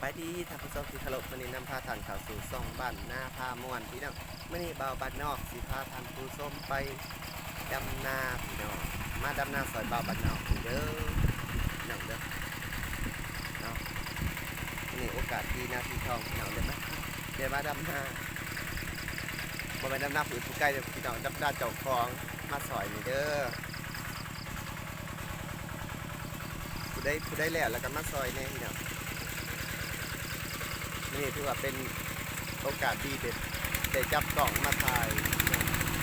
บายดีท่านผู้ชมที่เคารพวันนี้นำพาท่านเข้าสู่ซ่องบ้านหน้าพาม่วนพี่น้องมื่อนี้บ่าวบ้านนอกสิพาท่านผู้ชมไปดำนาพี่น้องมาดำนาซอยบ่าวบ้านนอกเด้อพี่น้องเด้อเนาะนี่โอกาสดีนาทีทองพี่น้องเด้อมาเดี๋ยวมาดำนาบ่ไปดำนาผืนผู้ใกล้เด้อพี่น้องดำนาเจ้าของมาซอยนี่เด้อผู้ได้แล้วก็มาซอยแน่พี่น้องนี่ถือว่าเป็นโอกาสดีเด็ดได้จับกล่องมาถ่าย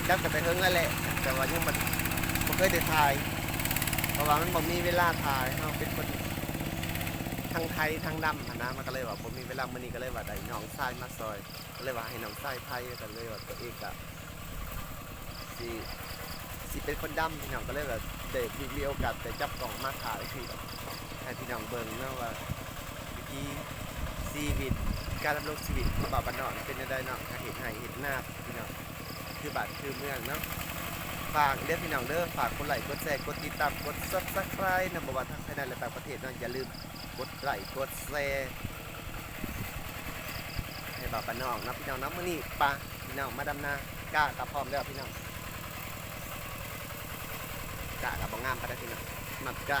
จับกันไปเฮิงนั่นแหละแต่ว่ายังมันเคยได้ถ่ายเพราะว่ามันบ่มีเวลาถ่ายเราเป็นคนทางไทยทางดำนะมันก็เลยว่าบ่มีเวลามื้อนี้ก็เลยว่าได้น้องชายมาซอยก็เลยว่าให้น้องชายไทยก็เลยว่าตัวเองก็สิเป็นคนดำพี่น้องก็เลยแบบได้มีโอกาสได้จับกล่องมาถ่ายคือให้พี่น้องเบิ่งเนาะว่าวิธีชีวิตการดำรงชีวิตของบ่าวบ้านนอกเป็นยังไงเนาะเห็ดไห่เห็ดนาพี่น้องคือบ้านคือเมืองเนาะฝากเด้อพี่น้องเด้อฝากกดไลค์กดแชร์กดติดตามกด Subscribe นะบ่ว่าทั้งภายในและต่างประเทศเนาะอย่าลืมกดไลค์กดแชร์ให้บ่าวบ้านนอกนะพี่น้องนะมื้อนี้ปะพี่น้องมาดำนากล้ากับพร้อมแล้วพี่น้องกล้ากับบ่งามปะได้พี่น้องมักกล้า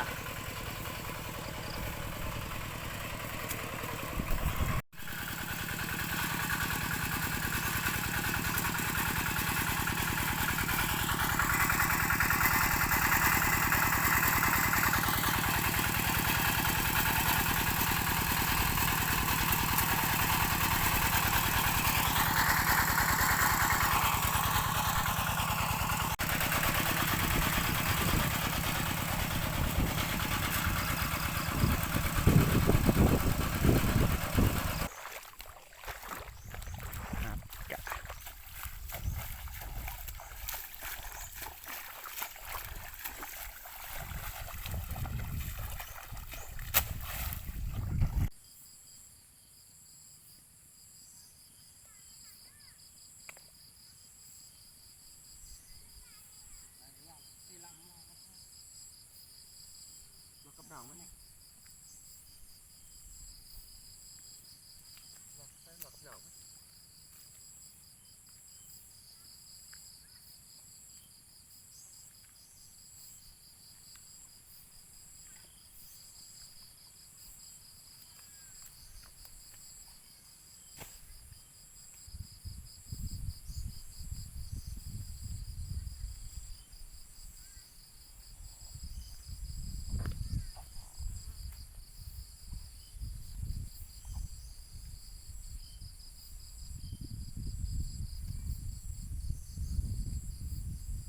กับน้องมั้ย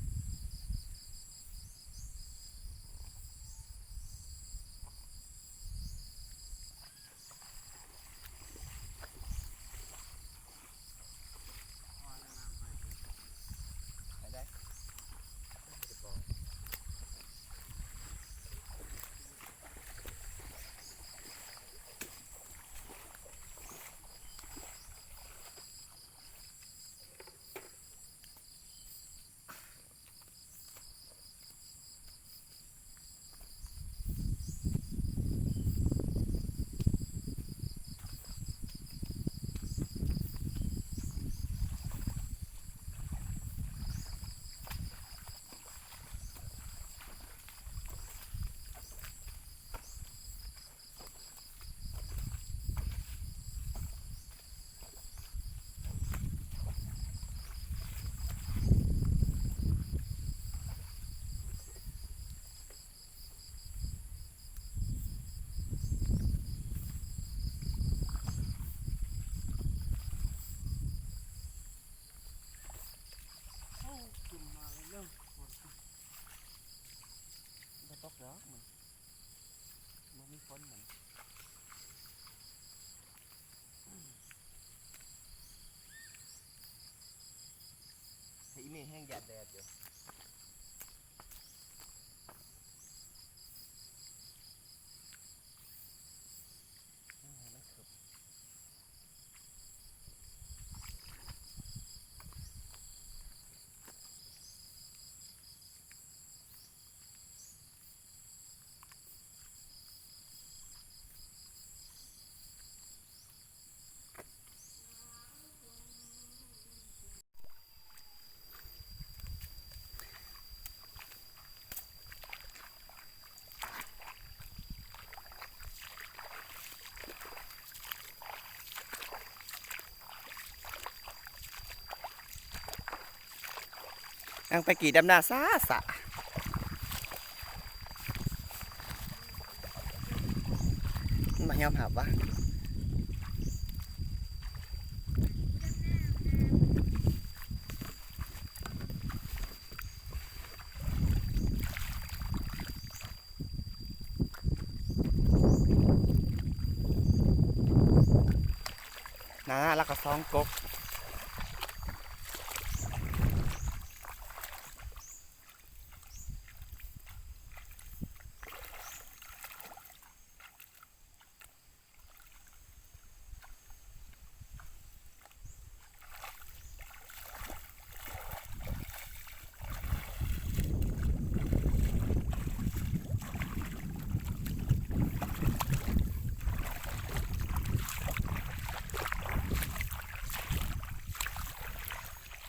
กับน้องไปได้บ่ตกดอกมันบ่มีฝนมันให้อีเมย์แห้งหยาดแดดอยู่มันคึบ ยังไปกี่ดำนาซาสะมายอมหับวะนะแล้วก็ซองกก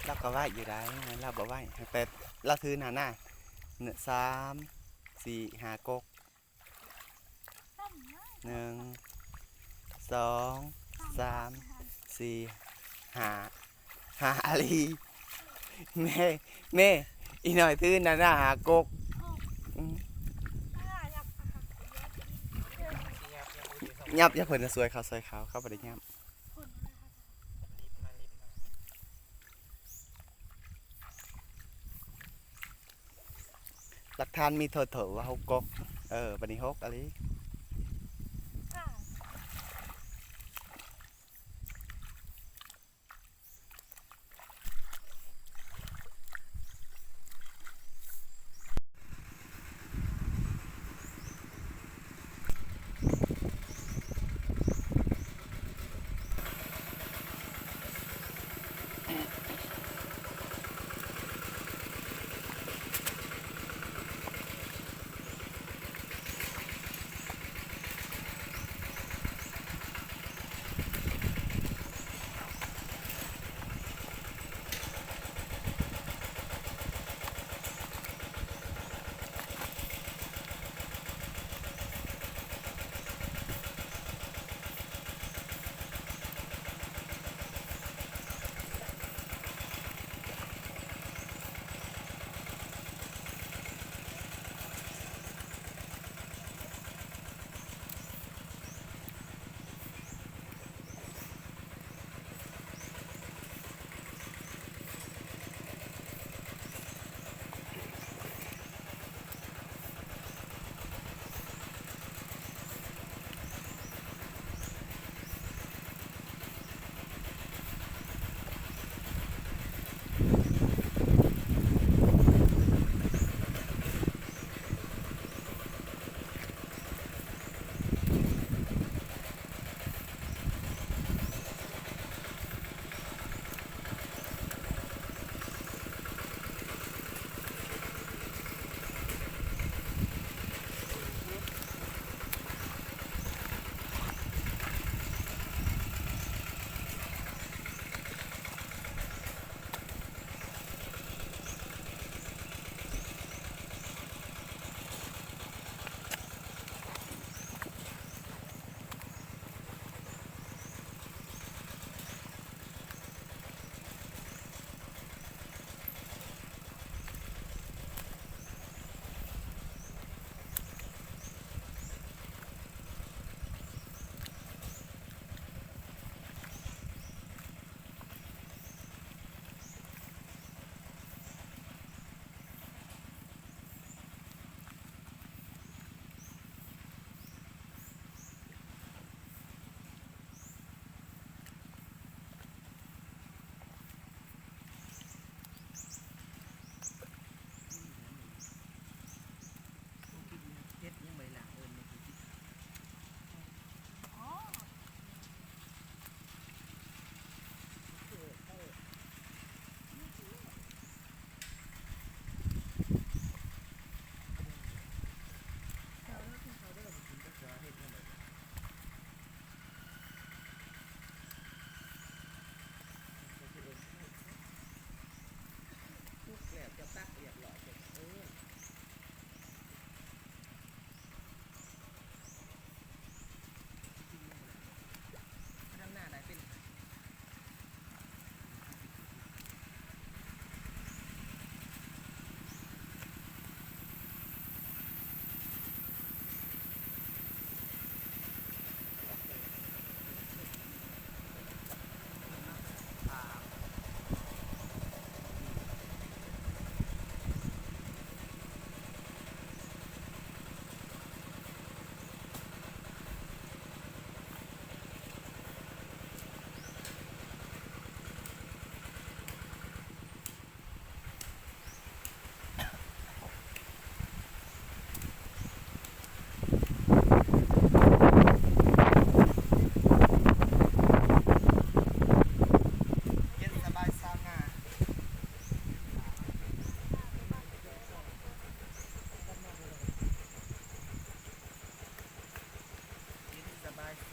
เราก็ไหวอยู่ได้งั้นเราบอกไหวแต่เราถือหน้าเนื้อ3 4 5 กก1 2 3 4 5อะไรแม่อีหน่อยถือหน้า5 กกยับอย่าเพิ่นสวยเขาเขาบ่ได้ยับหลักฐานมีเถอะว่า6 กกบัดนี้6อะไร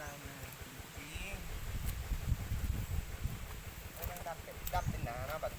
ตามนะ จริงแล้วยังดำเป็นหนาเนาะบัด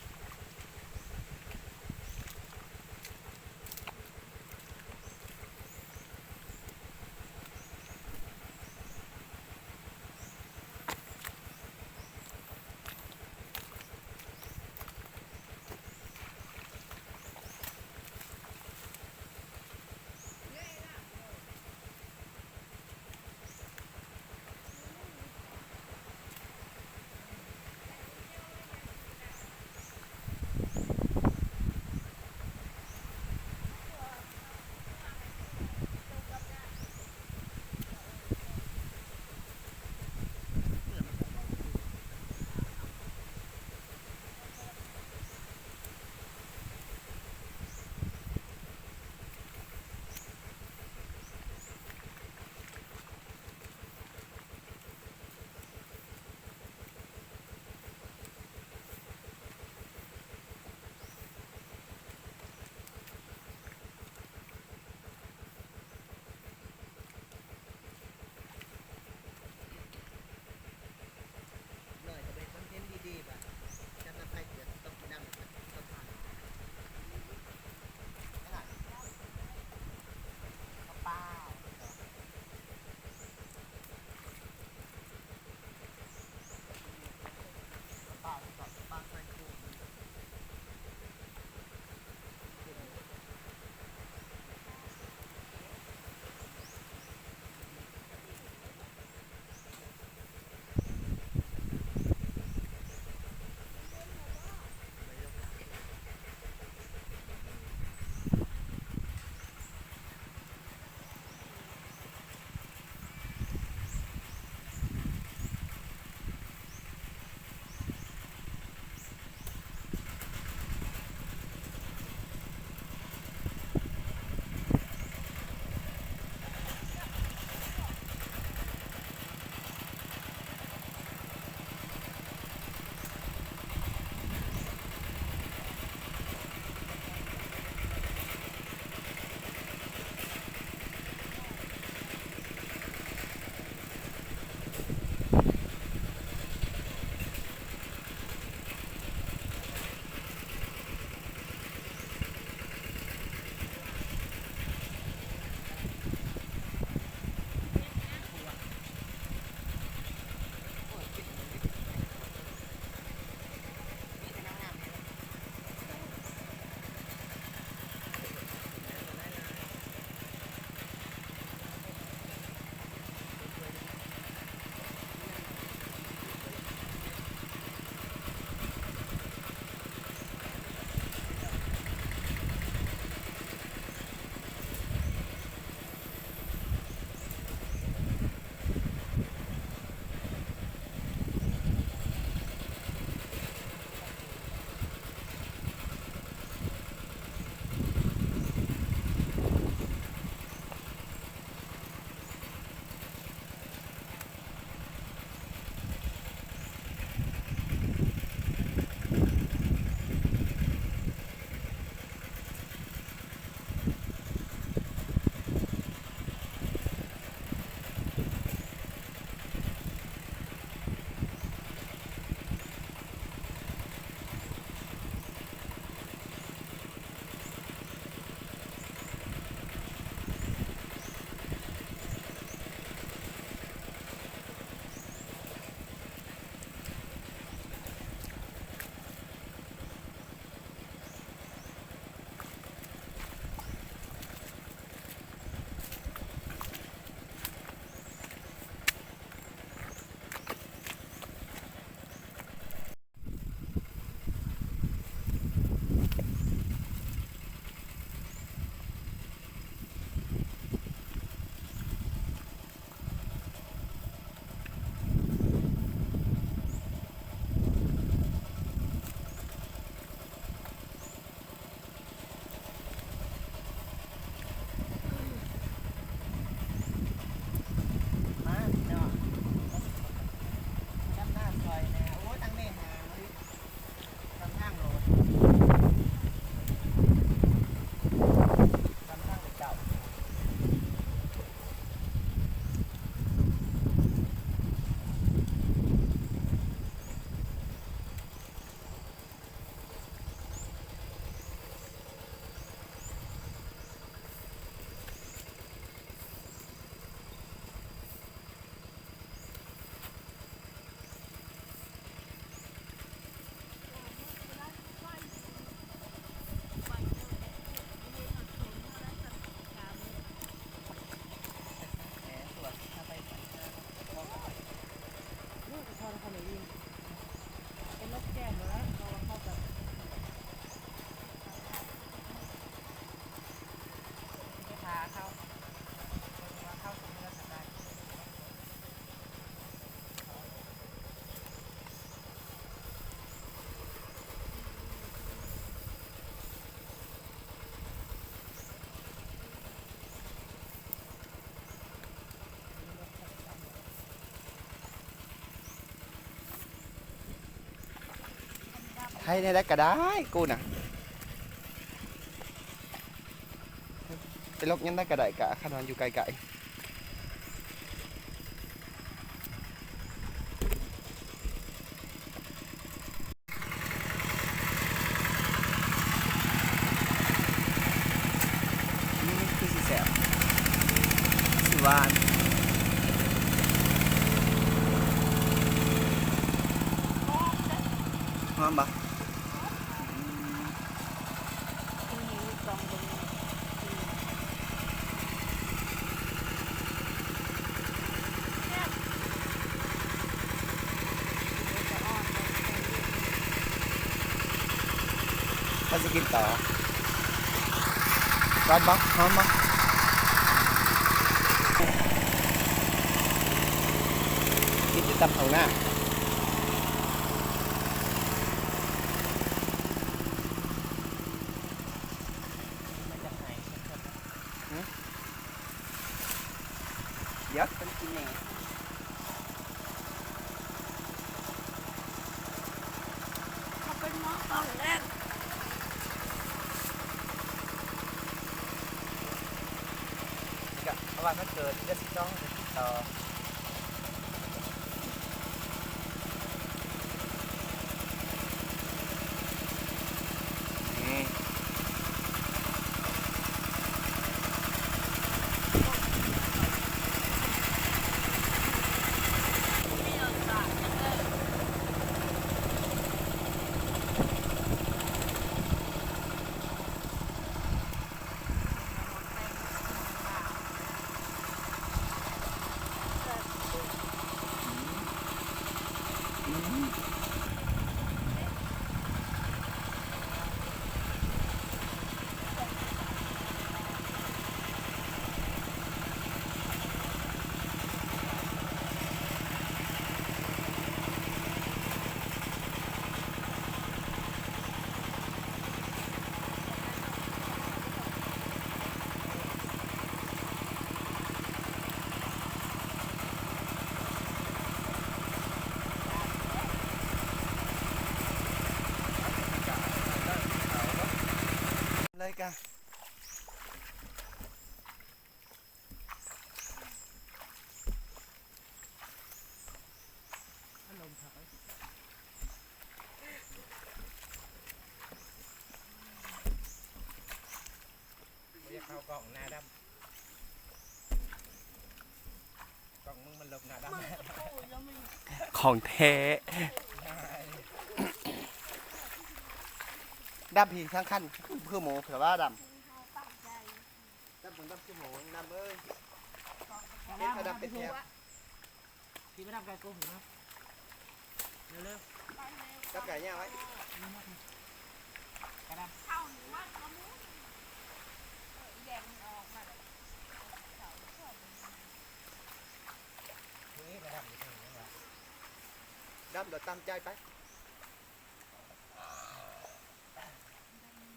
ให้ได้ก็ได้กูน่ะไปลกยังได้ก็ได้กะขนาดอยู่ไกลๆนี่คือสิแสบสิหวานหอมปะ ถ้าจะกินต่อร้อนบ้างหอมบ้างกินจะตำเอาหน้าเดี๋ยวต้องกินแน่เขาเป็นหมอตอนแรก เพราะว่าถ้าเกิดจะต้องติดต่อนี่เลยกันเรียกเข้ากล่องหน้าดำกล่องมึงมันลบหน้าดำ ของแท้ดำพีข้างขั้นคือหมูเผื่อว่าดำผมดำคือหมูดำเอ้ยเด็ดดำเป็นแถว พี่ไม่ทำการโกหกนะเร็ว ดำไก่เนี่ยไว้ ๆกระดาษ เข้าหนูว่าเขามุ้งแดงมันออกมาเลย นี่กระดาษอยู่ตรงนี้นะ ดำเดี๋ยวตามใจไป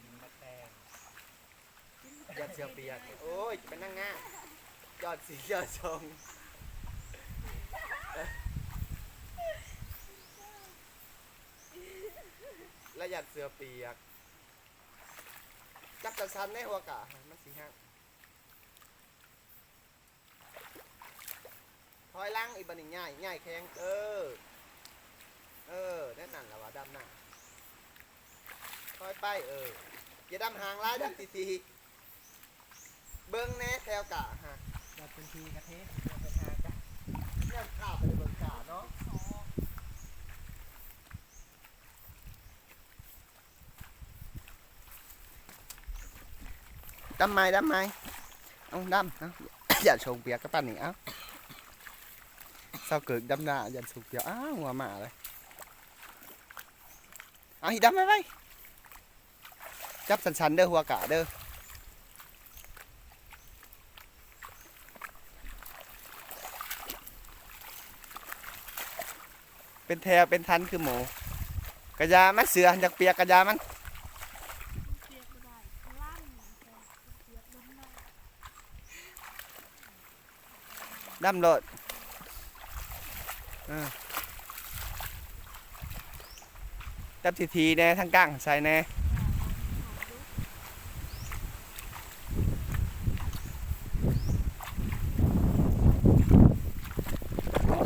ดินมะแตง ยอดเสียวเปียกโอ้ยจะไปนั่งง่ายยอดสียอดทรงและยอดเสือเปียกจับจับซันในหัวกะมันสีห้างถอยล่างอีกบันหนึ่งง่ายง่ายแข็งแน่นอนแล้วว่าดำหน้าถอยไปอย่าดำห่างร้ายดำทีเบิ้งแน่แถวกะฮะ แบบเป็นทีกระเทศเป็นทางจ้ะ เนี่ยข้าวไปเลยเบิ้งกะเนาะดำไหมเอาดำเอา อย่าชงเปียกกับปั้นนี่เอาsao cực đâm nạ dần sụp kiểu hòa mạ đây thì đâm mấy chấp sẵn sẵn đơ hoa cả đơ bên theo bên thânคือหมูกระยามันเสือจากเปียกกระยามัน เปียกไม่ได้ข้างล่างเปียกล้มได้ đâm lợn จับทีๆแน่ทั้งก้างใส่แน่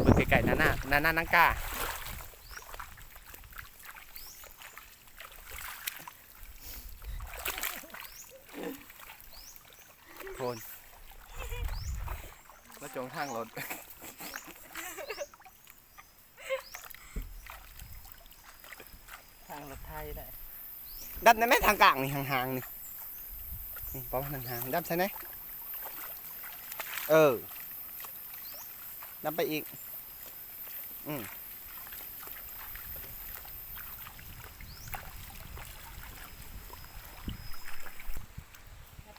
เบิ่งไก่ๆนั่นนังกาโคนแล้วจงทางรถ ทางรถไทยได้ ดับในแม่ทางกลางนี่ห่างๆนี่นี่ประมาณห่างๆดับใช่ไหมดับไปอีกอืม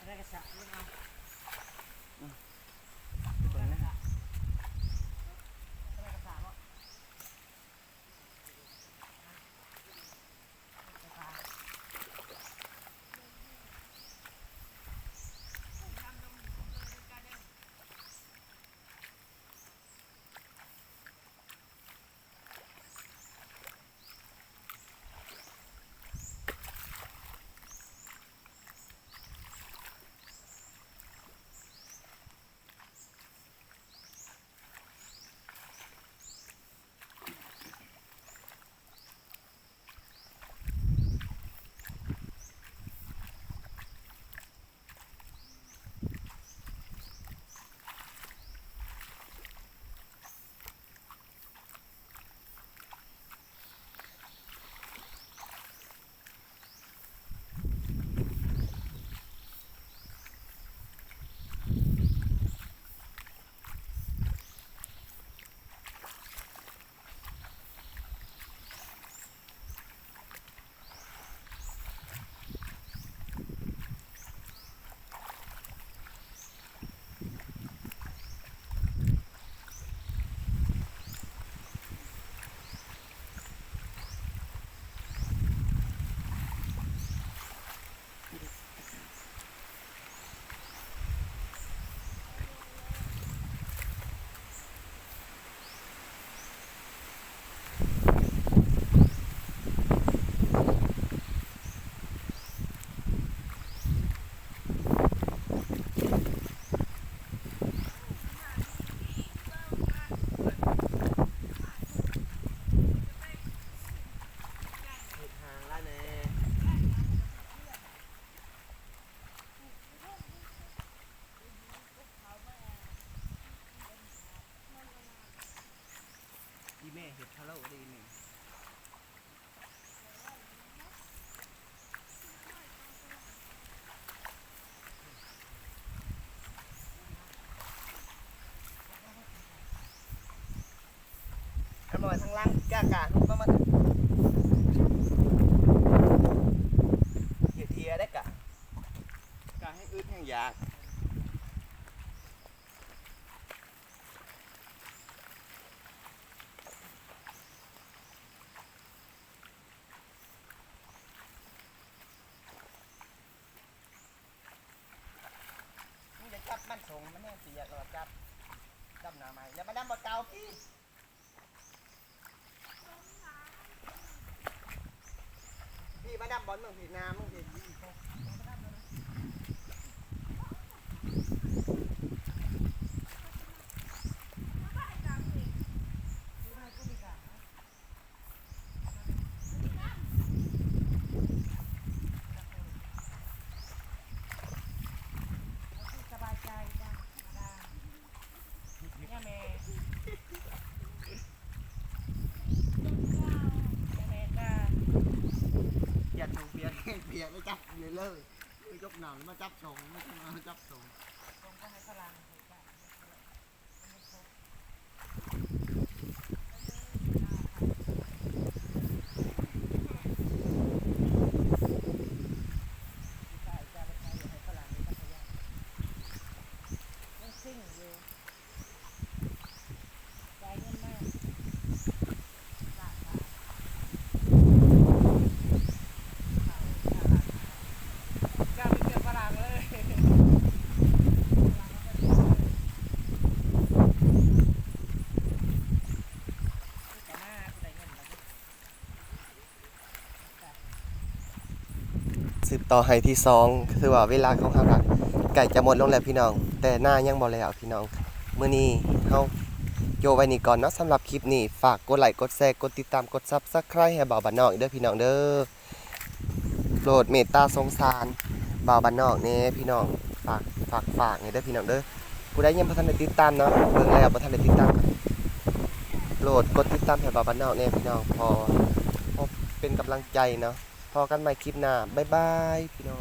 ได้กระสะนี่เอา เบิ่งนะ ได้กระสะบ่ อีแม่เห็ดทะเลาะดีนี่อันบ่ทางล่างกากานุ่มประมาณเห็ดเทียได้กะกาให้อึดแห้งยากจับมันส่งมันแน่สิอยากเราจับหน้าไม้อย่ามาดำบ่เก่าพี่พี่มาดำบอลมึงผิดน้ำมึงผิดสบายใจจ้ะได้เนี่ยแม่แม่จ้า อย่าถูกเปียกเปียกไม่จับเลยไม่ยกหนังมาจับส่งไม่ใช่มาจับส่ง ตรงก็ให้พลังจ้ะซิ่งอยู่ใจเงินมากบาทกล้าไปเจอฝรั่งเลย สืบต่อให้ที่สองคือว่าเวลาของเราไก่จะหมดลงแล้วพี่น้องแต่หน้ายังบ่แล้วพี่น้องมื้อนี้เฮาโยไว้นี่ก่อนเนาะสำหรับคลิปนี้ฝากกดไลค์กดแชร์กดติดตามกด Subscribe ให้บ่าวบ้านนอกอีกเด้อพี่น้องเด้อโปรดเมตตาสงสารบ่าวบ้านนอกแน่พี่น้องฝากนี่เด้อพี่น้องเด้อผู้ใดยังบ่ทันได้ติดตามเนาะเบิ่งแล้วบ่ทันได้ติดตามโปรดกดติดตามให้บ่าวบ้านนอกแน่พี่น้องพอเป็นกำลังใจเนาะพอกันใหม่คลิปหน้าบ๊ายบายพี่น้อง